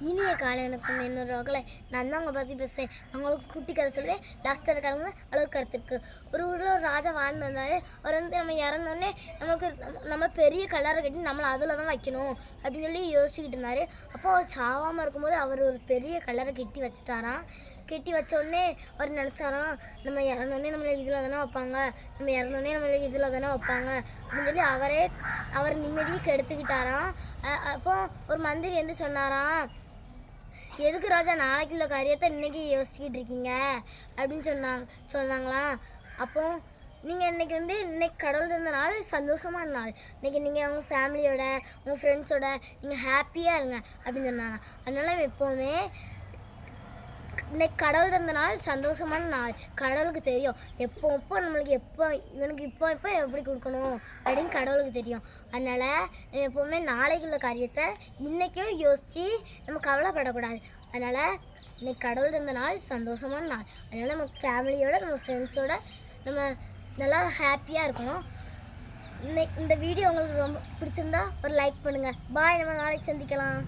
இனிய காலை வணக்கம். இன்னொரு வகையில் நான் தான் உங்களை பற்றி பேசுகிறேன். அவங்களுக்கு குட்டி கதை சொல்லுவேன். லாஸ்ட்டாக இருக்காங்க அளவுக்கு கருத்துருக்கு. ஒரு ஊரில் ஒரு ராஜா வாழ்ந்து வந்தார். அவர் நம்ம இறந்தோடனே நம்ம பெரிய கல்லறை கட்டி நம்மளை அதில் தான் வைக்கணும் அப்படின்னு சொல்லி யோசிச்சுக்கிட்டு இருந்தார். அப்போது அவர் சாவாமல் இருக்கும்போது அவர் ஒரு பெரிய கல்லறை கட்டி வச்சுட்டாராம். கட்டி வச்சோடனே அவர் நினச்சாராம், நம்ம இறந்தோடனே நம்மளை இதில் தானே வைப்பாங்க, நம்ம இறந்தோடனே நம்மளை இதில் தானே வைப்பாங்க அப்படின்னு சொல்லி அவர் நிம்மதியை கெடுத்துக்கிட்டாராம். அப்போ ஒரு மந்திரி வந்து சொன்னாராம், எதுக்கு ராஜா நாளைக்கு உள்ள காரியத்தை இன்றைக்கி யோசிச்சுக்கிட்டு இருக்கீங்க அப்படின்னு சொன்னாங்களாம். அப்போ நீங்கள் இன்னைக்கு கடவுள் தந்த நாள் சந்தோஷமான நாள். இன்றைக்கி நீங்கள் உங்கள் ஃபேமிலியோட உங்கள் ஃப்ரெண்ட்ஸோட நீங்கள் ஹாப்பியாக இருங்க அப்படின்னு சொன்னாங்க. அதனால எப்போவுமே இன்னைக்கு கடவுள் தந்த நாள் சந்தோஷமான நாள். கடவுளுக்கு தெரியும் எப்போ நம்மளுக்கு இவனுக்கு இப்போ எப்படி கொடுக்கணும் அப்படின்னு கடவுளுக்கு தெரியும். அதனால் எப்போவுமே நாளைக்குள்ள காரியத்தை இன்றைக்கே யோசித்து நம்ம கவலைப்படக்கூடாது. அதனால் இன்னைக்கு கடவுள் தந்த நாள் சந்தோஷமான நாள். அதனால் நம்ம ஃபேமிலியோட நம்ம ஃப்ரெண்ட்ஸோட நம்ம நல்லா ஹாப்பியாக இருக்கணும். இந்த வீடியோ உங்களுக்கு ரொம்ப பிடிச்சிருந்தா ஒரு லைக் பண்ணுங்கள். பாய், நம்ம நாளைக்கு சந்திக்கலாம்.